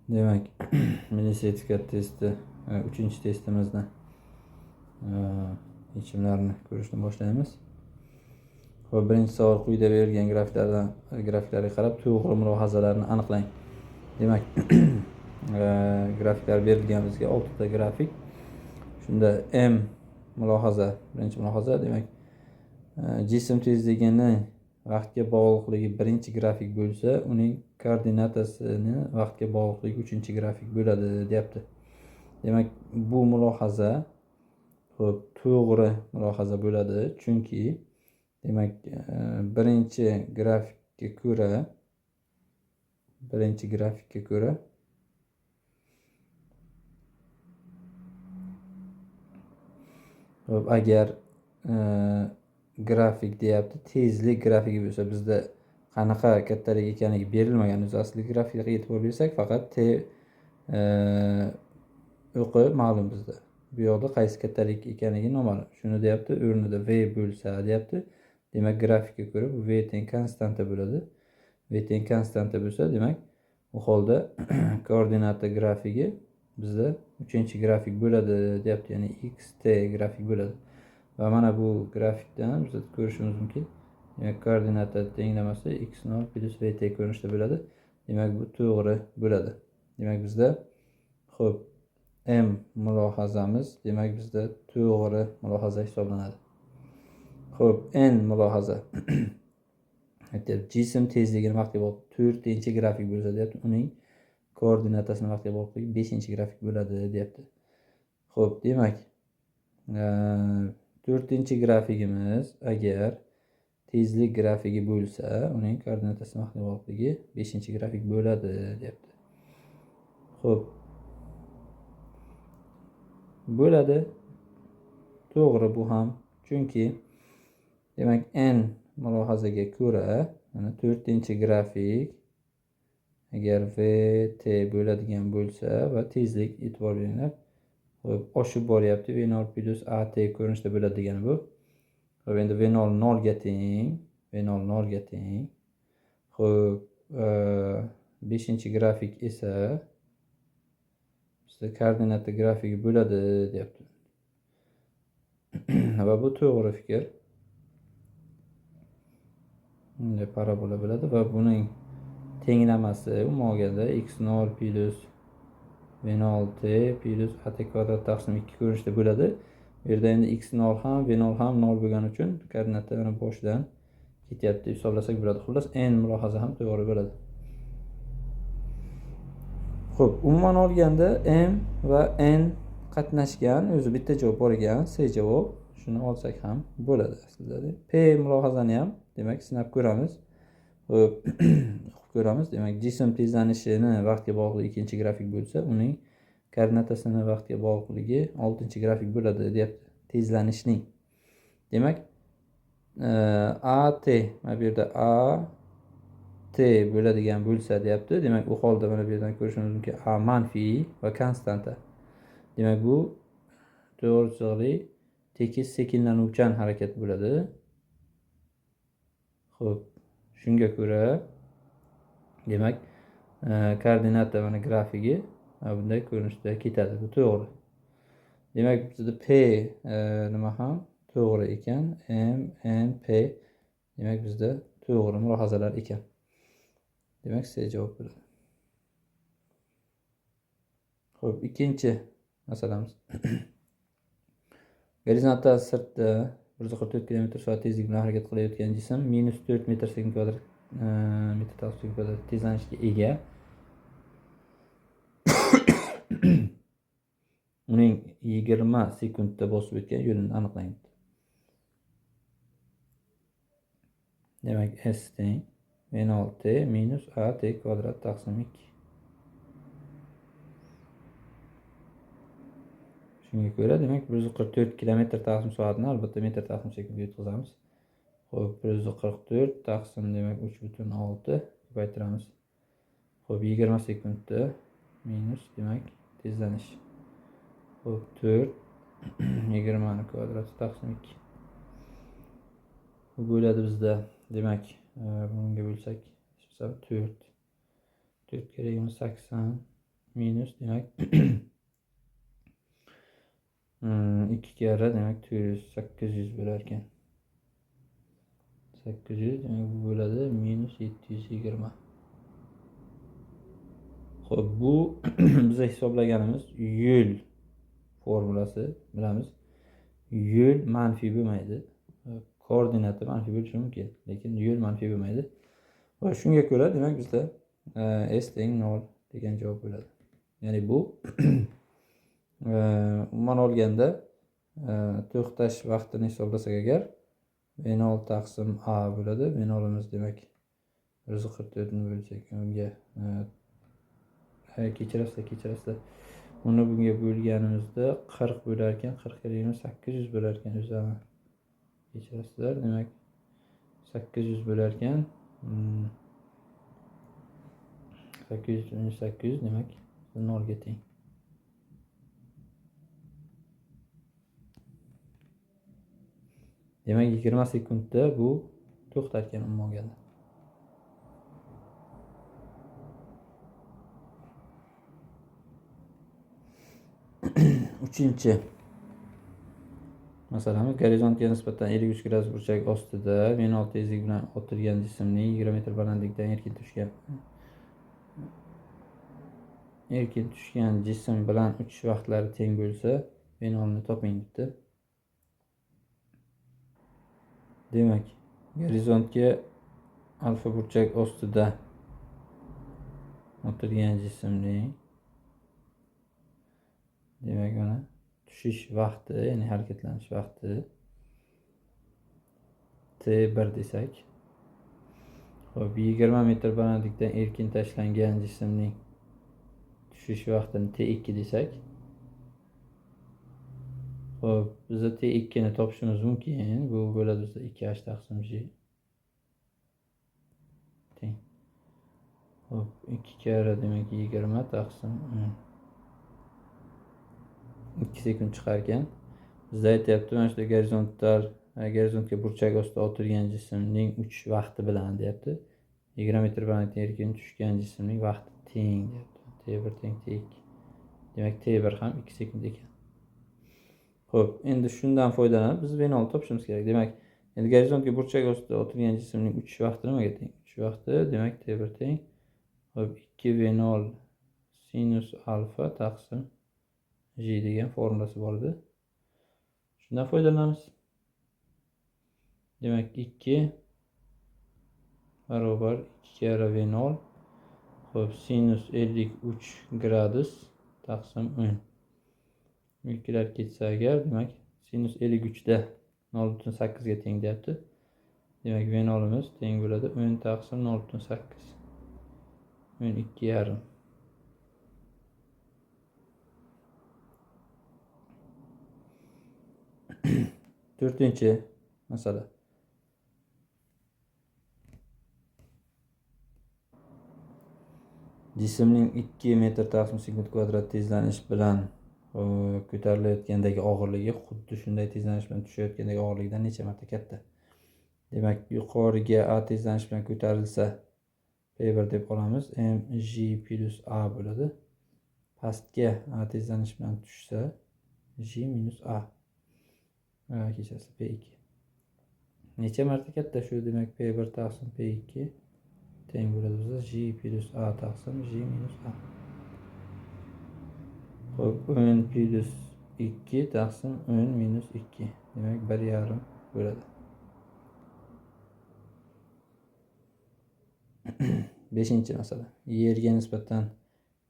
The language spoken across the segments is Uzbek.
Demak, milliy sertifikat testi 3-testimizda yechimlarini ko'rishni boshlaymiz. Xo'p, birinchi savol quyida berilgan grafiklarga qarab to'g'ri mulohazalarni aniqlang. Demak, grafiklar berilgan bizga 6 ta grafik. Shunda birinchi mulohaza, demak, jism tezligini vaqtga bog'liqligi birinchi grafik bo'lsa, uning koordinatasini vaqtga bog'liqligi uchinchi grafik bo'ladi, deyapti. Demak, bu mulohaza to'g'ri mulohaza bo'ladi, chunki demak, birinchi grafikka ko'ra agar grafik deyapti, tezlik grafiki bo'lsa, bizda qanaqa kattalik ekanligi berilmagan. O'zi asli grafikga e'tibor bersak, faqat t o'qi ma'lum bizda. Bu yoqda qaysi kattalik ekanligi noma'lum. Shuni deyapti, o'rnida v bo'lsa deyapti. Demak, grafikka ko'ra bu v teng konstanta bo'ladi. V teng konstanta bo'lsa, demak, u holda koordinata grafigi bizda 3-grafik bo'ladi, deyapti. Ya'ni xt grafik bo'ladi. Va mana bu grafikdan biz ko'rishimiz mumkin. Demak, koordinata tenglamasi x0 plus vt ko'rinishda bo'ladi. Demak, bu to'g'ri bo'ladi. Demak, bizda xo'p, m mulohazamiz, demak, bizda to'g'ri mulohaza hisoblanadi. Xo'p, n mulohaza. Jism tezligini vaqtga bog'liq 4-grafik bo'lsa, deyapti, uning koordinatasini vaqtga bog'liqligi 5-grafik bo'ladi, deyapti. Xo'p, demak, 4-grafikimiz agar tezlik grafigi bo'lsa, uning koordinatasini vaqtga bog'liqligi 5-grafik bo'ladi, deyapti. Xo'p, bo'ladi. To'g'ri bu ham. Chunki demak, n mulohazaga ko'ra, mana 4-grafik agar vt bo'ladigan bo'lsa va tezlik, e'tibor beringlar, oshib boryapti, v0 plus at ko'rinishda bo'ladi degani bu. Xo'p, endi v0 nolga teng. Xo'p, 5-grafik esa bizda koordinata grafigi bo'ladi, deyapti. Va bu to'g'ri fikr. Bunday parabola bo'ladi va buning tenglamasi umuman olganda x0 plus v0 plus at kvadrat taqsim 2 ko'rinishda bo'ladi. Bu yerda endi x0 ham v0 ham 0 bo'lgani uchun koordinata mana boshidan ketyapti deb hisoblasak bo'ladi. Xullas, n mulohaza ham to'g'ri bo'ladi. Xo'p, umuman olganda m va n qatnashgan, o'zi bitta javob bor ekan, C javob. Shuni olsak ham bo'ladi aslida. P mulohazani ham demak sinab ko'ramiz. Xo'p, ko'ramiz. Demak, jism tezlanishini vaqtga bog'liq 2-grafik bo'lsa, uning koordinatasini vaqtga bog'liqligi 6-grafik bo'ladi, deyapti. Tezlanishning. Demak, at, mana bu yerda a t bo'ladigan bo'lsa, deyapti. Demak, u holda mana bu yerdan ko'rishimiz mumkin, a manfiy va konstanta. Demak, bu to'g'ri tekis sekinlanuvchan harakat bo'ladi. Xo'p, shunga ko'ra demak, koordinata mana grafigi bunday ko'rinishda ketadi. Bu to'g'ri. Demak, bizda p nima ham to'g'ri ekan. M, n, p demak, bizda to'g'ri mulohazalar ekan. Demak, C javob bo'ladi. Xo'p, ikkinchi masalamiz. Gorizontal sirtda 144 km/soat tezlik bilan harakat qilayotgan jism -4 metr/sekund kvadrat tezlanishga ega. Uning 20 sekundda bosib o'tgan yo'lini aniqlang. Demak, s teng v0 minus at kvadrat taqsim 2. Shunga ko'ra, demak, 144 km taqsim soatni albatta metr taqsim sekundga yetkazamiz. Xo'p, 144 taqsim demak 3,6 ko'paytiramiz. Xo'p, 20 sekundda minus demak tezlanish. Xo'p, 4 20 ni kvadrati taqsim 2. Bu bo'ladi bizda. Demak, bunga bo'lsak 4 kerakimiz 80 minus demak 2 karra demak 800 bo'lar ekan. 800 demak bu bo'ladi minus 720. Xo'p, bu biza hisoblaganimiz yo'l formulasi, bilamiz. Yo'l manfiy bo'lmaydi. Koordinati manfiy bo'lishi mumkin, lekin yo'l manfiy bo'lmaydi. Va shunga ko'ra demak bizda s teng 0 degan javob bo'ladi. Ya'ni bu umuman olganda to'xtash vaqtini hisoblasak agar V0 taqsim A bo'ladi. V0'imiz demak 144 ni bo'lsak unga kechirasizlar. Uni bunga bo'lganimizda 40 bo'lar ekan. 40 ga 800 bo'lar ekan o'zi. Kechirasizlar. Demak 800 bo'lar ekan. 800 demak 0 ga teng. Demak 20 sekundda bu to'xtatgan umuman olganda. Uchinchi masalamiz gorizontga nisbatan 53 gradus burchak ostida V0 tezlik bilan otilgan jismning 20 metr balandlikdan erkin tushgan jism bilan uchish vaqtlari teng bo'lsa V0 ni toping debdi. Demak, gorizontga alfa burchak ostida otilgan jismning demak mana tushish vaqti, ya'ni harakatlanish vaqti T1 desak. Xo'p, 20 metr balandlikdan erkin tashlangan jismning tushish vaqtini T2 desak. Xo'p, biz T2 ni topishimiz mumkin. Bu bo'ladi bizda 2h taqsim j teng. Xo'p, 2 karra demak 20 taqsim 2 sekund chiqar ekan. Bizda aytyapti, mana shu gorizontga burchak ostida otilgan jismning uchish vaqti bilan deyapti. 20 metr balandlikdan erkin tushgan jismning vaqti teng deyapti. T1 teng T2. Demak T1 ham 2 sekund ekan. Xo'p, endi shundan foydalanib biz V0 topishimiz kerak. Demak, endi gorizontga burchak ostida otilgan jismning uchish vaqti nimaga teng? Uchish vaqti demak T1 teng. Xo'p, 2V0 sinus alfa taqsim j degan formulasi bor edi. Shundan foydalanamiz. Demak 2 barobar 2 karra V0. Xo'p, sinus 53 gradus taqsim 10. Ikkilar ketsa agar demak sinus 53 da 0.8 ga teng deyapti. Demak V0'imiz teng bo'ladi 10 taqsim 0.8. 12,5. To'rtinchi masala. Jismning 2 metr taqsim sekund kvadrat tezlanish bilan ko'tarilayotgandagi og'irligi xuddi shunday tezlanish bilan tushayotgandagi og'irlikdan necha marta katta? Demak, yuqoriga A tezlanish bilan ko'tarilsa P1 deb olamiz. mg plus A bo'ladi. Pastga A tezlanish bilan tushsa g minus A. Kechasi P2. Necha marta katta shu? Demak P1 taqsim P2 teng bo'ladi bizga g plus A taqsim g minus A. Xo'p, 10 plus 2 taqsim 10 minus 2. Demak 1,5 bo'ladi. 5-masala. Yerga nisbatan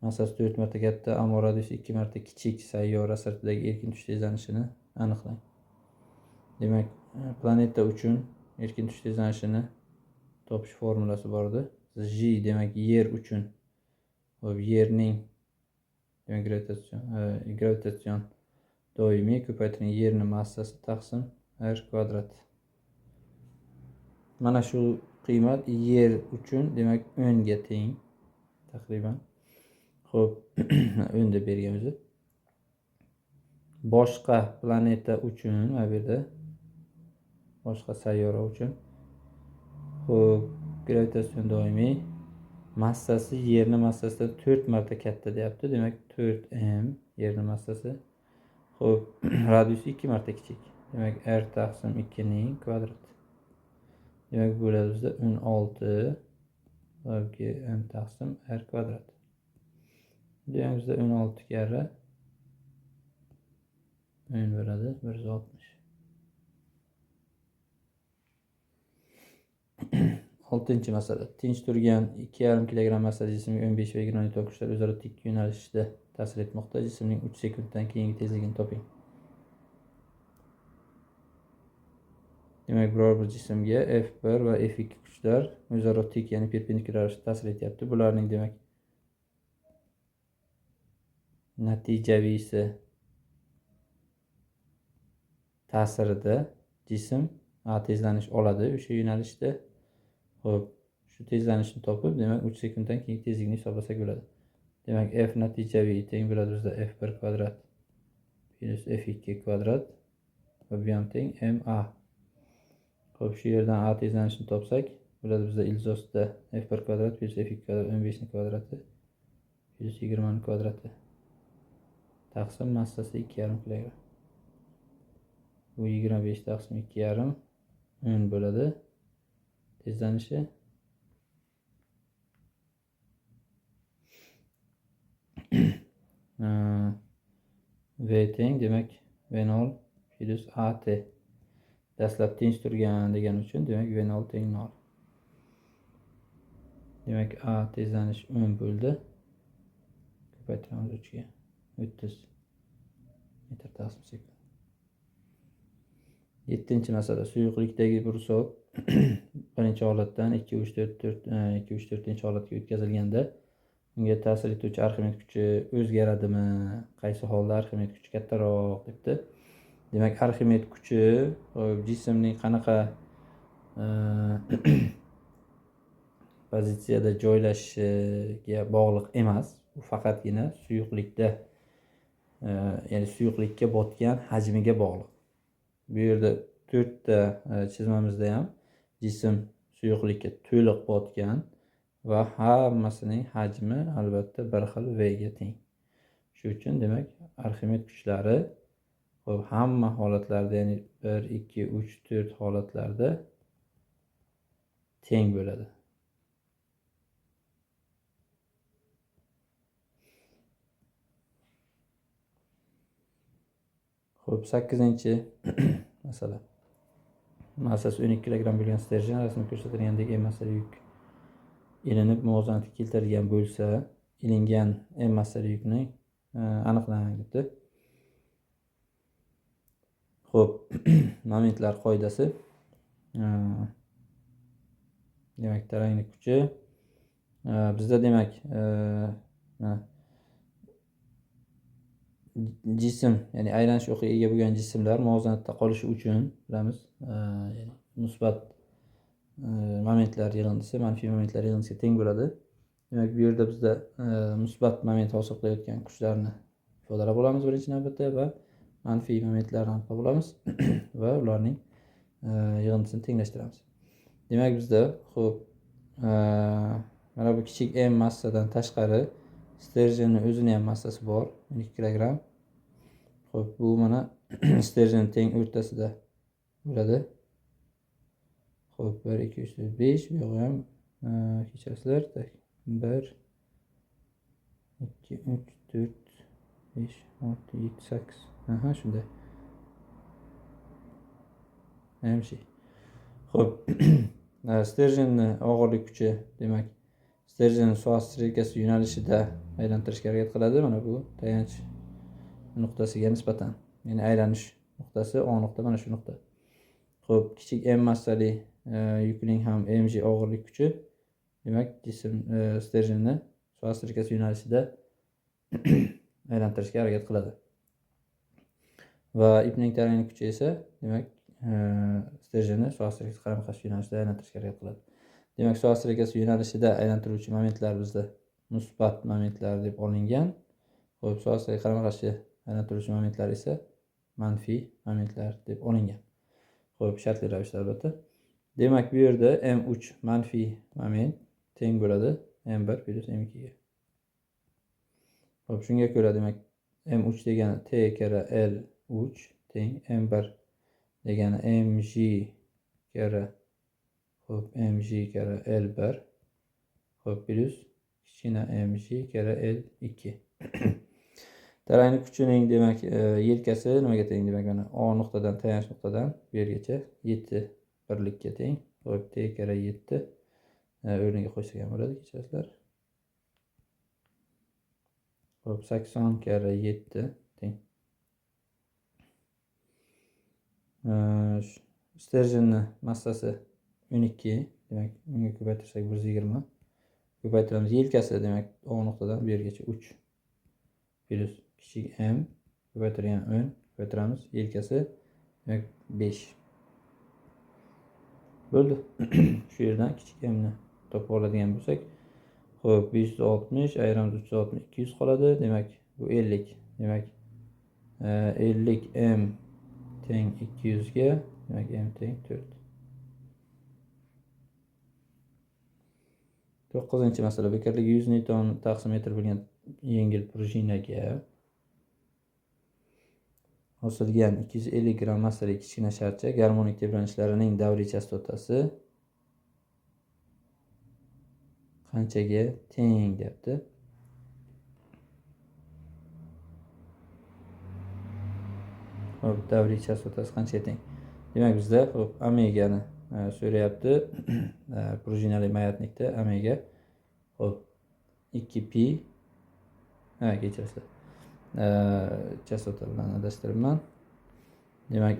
massasi 4 marta katta, ammo radiusi 2 marta kichik sayyora sirtidagi erkin tush tezlanishini aniqlang. Demak, planeta uchun erkin tush tezlanishini topish formulasi bor edi. J demak yer uchun, yerning demak gravitatsion doimiy ko'paytirilgan yerning massasi taqsim r kvadrat. Mana shu qiymat yer uchun demak 10 ga teng taqriban. Xo'p, 10 deb bergan o'zi. Boshqa planeta uchun va bu yerda boshqa sayyora uchun xo'p, gravitatsion doimiy massasi yerni massasidan 4 marta katta deyapti. Demak 4m yerni massasi. Xo'p, radiusi 2 marta kichik. Demak r taqsim 2 ning kvadrati. Demak bo'ladi bizda 16 m taqsim r kvadrat. Demak bizda 16 karra 10 bo'ladi 160. 6-chi masala. Tinch turgan 2,5 kg massali jismga 15 va 20 newton kuchlar o'zaro tik yo'nalishda ta'sir etmoqda. Jismning 3 sekunddan keyingi tezligini toping. Demak, biror bir jismga F1 va F2 kuchlar o'zaro tik, ya'ni perpendikulyar ravishda ta'sir etyapti. Bularning demak natijaviysi ta'sirida jism tezlanish oladi o'sha yo'nalishda. Xo'p, shu tezlanishni topib, demak 3 sekunddan keyingi tezlikni hisoblasak bo'ladi. Demak, F natijaviy teng bo'ladi bizda F1 kvadrat plus F2 kvadrat va bu ham teng MA. Xo'p, shu yerdan A tezlanishini topsak, bo'ladi bizda ilzosda F1 kvadrat plus F2 kvadrat 15 ning kvadrati plus 20 ning kvadrati taqsim massasi 2,5 kg. Bu 25 taqsim 2,5 10 bo'ladi. Tezlanishi V teng, demak V0 plus AT. Dastlab tinch turgan degan uchun demak V0 teng 0. Demak A tezlanish 10 bo'ldi. Ko'paytiramiz 3 ga. 30 metr taqsim sekund. 7-chi masala. Suyuqlikdagi bursoq birinchi holatdan 2-3-4-chi holatga o'tkazilganda unga ta'sir etuvchi Arximed kuchi o'zgaradimi? Qaysi holda Arximed kuchi kattaroq debdi. Demak, Arximed kuchi jismning qanaqa pozitsiyada joylashishiga bog'liq emas. U faqatgina suyuqlikda, ya'ni suyuqlikka botgan hajmiga bog'liq. Bu yerda 4 ta chizmamizda ham jism suyuqlikka to'liq botgan va hammasining hajmi albatta bir xil V ga teng. Shu uchun demak Arximed kuchlari hamma holatlarda, ya'ni 1, 2, 3, 4 holatlarda teng bo'ladi. Xo'p, 8-chi masala. Massasi 12 kg bo'lgan sterjen rasmda ko'rsatilgandek M massali yuk ilinib muvozanatga keltirilgan bo'lsa, ilingan M massali yukni aniqlang debdi. Xo'p, momentlar qoidasi. Demak, taranglik kuchi bizda demak jism, ya'ni aylanish o'qiga ega bo'lgan jismlar muvozanatda qolishi uchun bilamiz, ya'ni musbat momentlar yig'indisi manfiy momentlar yig'indisiga teng bo'ladi. Demak, bu yerda bizda musbat moment hosil qilayotgan kuchlarni ifodalab olamiz birinchi navbatda va manfiy momentlarni aniqlab olamiz va ularning yig'indisini tenglashtiramiz. Demak, bizda xo'p, mana bu kichik M massadan tashqari sterjenning o'zining ham massasi bor, 12 kg. Xo'p, bu mana sterjen teng o'rtasida bo'ladi. Xo'p, 1, 2, 3, 4, 5. Bu yo'q ham kechirasizlar. 1, 2, 3, 4, 5, 6, 7, 8. Aha, shunday. Hamshi. Xo'p, sterjenni og'irlik kuchi, demak, sterjenni soat strelkasi yo'nalishida aylantirishga harakat qiladi. Mana bu tayanch nuqtasiga nisbatan, ya'ni aylanish nuqtasi O nuqta, mana shu nuqta. Xo'p, kichik M massali yukning ham mg og'irlik kuchi, demak, jism sterjenni soat strelkasi yo'nalishida aylantirishga harakat qiladi. Va ipning taranglik kuchi esa, demak, sterjenni soat strelkasi qarama-qarshi yo'nalishida aylantirishga harakat qiladi. Demak, soat strelkasi yo'nalishida aylantiruvchi momentlar bizda musbat momentlar deb olingan. Xo'p, soat strelkasi qarama-qarshi aylantiruvchi momentlar esa manfiy momentlar deb olingan. Xo'p, shartli ravishda albatta. Demak, bu yerda M3 manfiy moment teng bo'ladi M1 plus M2 ga. Hop, shunga ko'ra demak M3 degani T kara L3 teng M1 degani MJ kara hop MJ kara L1 hop plus kichkina MJ kara L2. Tarangni kuchining demak yelkasi nimaga teng demak mana O nuqtadan tayanch nuqtadan bu yergacha 7 birlikka teng. Hop T kara 7 o'rniga qo'ysak ham bo'ladi, kechirasizlar. Hop 80 kara 7 teng. Sterjinni massasi 12, demak unga ko'paytirsak 120. Ko'paytiramiz. Yelkasi demak O nuqtadan bu yergacha 3 plus kichik m ko'paytirgan 10 ko'paytiramiz. Yelkasi demak 5 bo'ldi. Shu yerdan kichik m ni topib oladigan bo'lsak, xo'p 560 ayiramiz 360 200 qoladi. Demak bu 50. Demak 50 m teng 200 ga, demak m teng 4. 9-masala bekorligi 100 newton taqsim metr bo'lgan yengil prujinaga osilgan 250 gram massali kichkina sharcha garmonik tebranishlarining davriy chastotasi qanchaga teng deyapti. Hop, davriy chastotasi qanchaga teng? Demak bizda hop omegani so'rayapti. Prujinali mayatnikda omega hop 2pi kechirasiz. Chastota bilan adashtiribman. Demak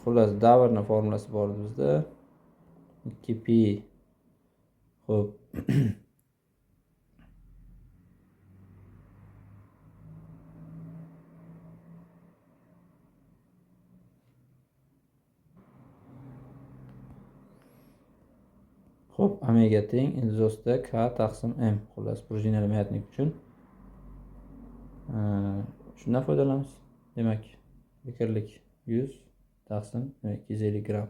xullas davrni formulasi bor bizda. 2pi hop Xo'p, omega teng ilzosda K taqsim M. Xullas, prujinali mayatnik uchun shundan foydalanamiz. Demak, bekorlik 100 taqsim 250 gram.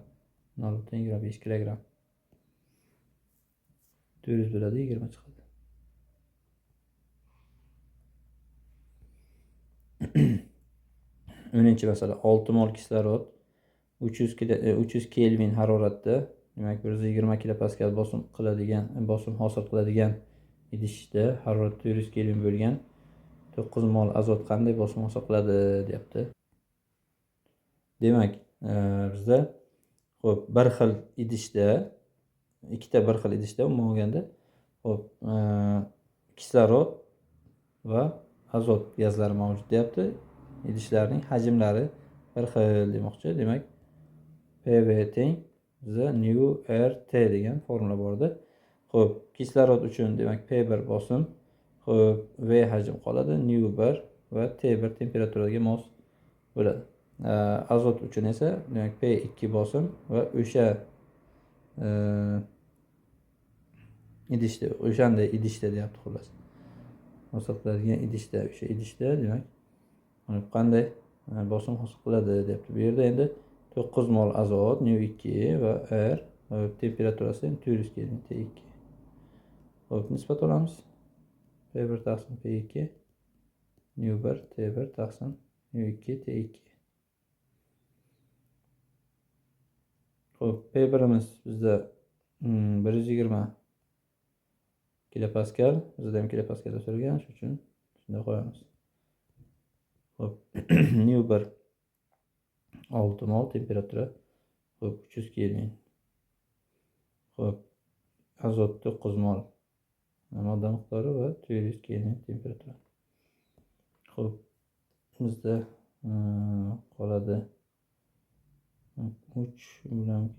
0,5 kilogram. 400 bo'ladi, 20 chiqadi. O'ninchi masala 6 mol kislorod 300 kelvin haroratda, demak 120 kilopascal bosim hosil qiladigan idishda harorat 400 kelvin bo'lgan 9 mol azot qanday bosim hosil qiladi deyapti. Demak, bizda xo'p, bir xil idishda, ikkita bir xil idishda umuman olganda xo'p, kislorod va azot gazlari mavjud deyapti. Idishlarning hajmlari bir xil demoqchi. Demak, PV teng bizda nu RT degan formula bordi. Xo'p, kislorod uchun demak P1 bosim, xo'p, V hajm qoladi, nu1 va T1 temperaturaga mos bo'ladi. Azot uchun esa demak P2 bosim va o'sha idishda, o'shanday idishda deyapti xullas. Hosil qiladigan idishda, o'sha idishda demak qanday bosim hosil qiladi deyapti. Bu yerda endi 9 mol azot nu2 va R temperaturasi 400 kelvin T2. Xo'p, nisbat olamiz. P1 taqsim P2 nu1 T1 taqsim nu2 T2. Xo'p, P1imiz bizda 120 kilopascal, bizda ham kilopascalda so'ralgan, shuning uchun shunday qo'yamiz. Xo'p, nu1 6 mol temperatura, xo'p 300 kelvin. Xo'p, azot 9 mol modda miqdori va 400 kelvin temperatura. Xo'p, bizda qoladi 3 bilan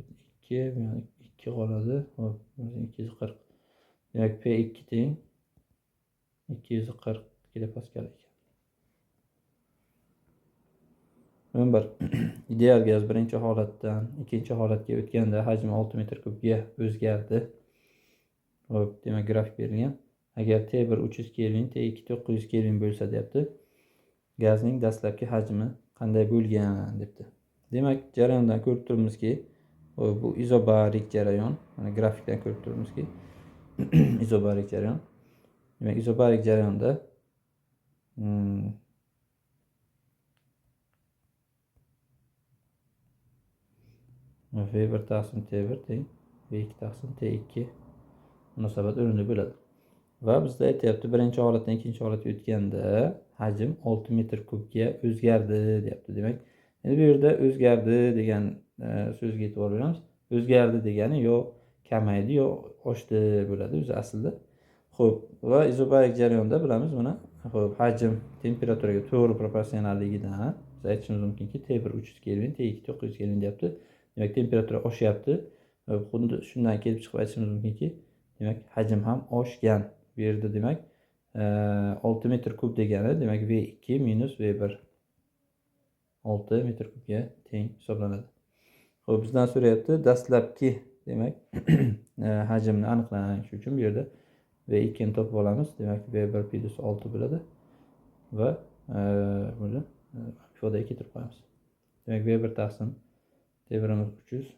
2 qoladi. Xo'p, 240. Demak, P2 teng 240 kilopascal ekan. 11. Ideal gaz birinchi holatdan ikkinchi holatga o'tganda hajmi 6 metr kubga o'zgardi. Xo'p, demak grafik berilgan. Agar T1 300 kelvin, T2 900 kelvin bo'lsa deyapti. Gazning dastlabki hajmi qanday bo'lgan debdi. Demak, jarayondan ko'rib turibmizki, bu izobarik jarayon. Mana grafikdan ko'rib turibmizki, izobarik jarayon. Demak, izobarik jarayonda V1 taqsim T1 teng V2 taqsim T2 munosabat o'rinli bo'ladi. Va bizda aytyapti, birinchi holatdan ikkinchi holatga o'tganda hajm 6 metr kubga o'zgardi deyapti. Demak, endi bu yerda o'zgardi degan so'zga e'tibor beramiz. O'zgardi degani yo kamaydi yo oshdi bo'ladi o'zi aslida. Xo'p, va izobarik jarayonda bilamiz buni. Xo'p, hajm temperaturaga to'g'ri proporsionalligidan biz aytishimiz mumkinki, T1 300 kelvin, T2 900 kelvin deyapti. Demak, temperatura oshyapti. Xuddi shundan kelib chiqib aytishimiz mumkinki, demak, hajm ham oshgan. Bu yerda demak 6 metr kub degani demak V2 minus V1 6 metr kubga teng hisoblanadi. Xo'p, bizdan so'rayapti dastlabki demak hajmni aniqlash uchun bu yerda V2 ni topib olamiz. Demak, V1 plus 6 bo'ladi va buni ifodaga keltirib qo'yamiz. Demak, V1 taqsim T1imiz 300.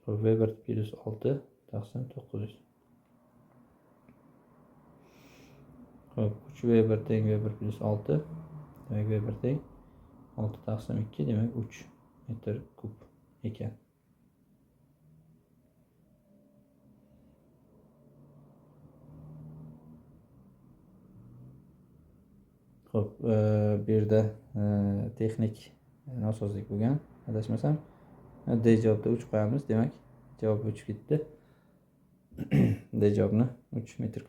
Xo'p, V1 plus 6 taqsim 900. Xo'p, 3V1 teng V1 plus 6. Demak, V1 teng 6 taqsim 2, demak 3 metr kub ekan. Xo'p, bu yerda texnik nosozlik bo'lgan, adashmasam. D javobda 3 qo'yamiz, demak javob o'chib ketdi. D javobni 3 metr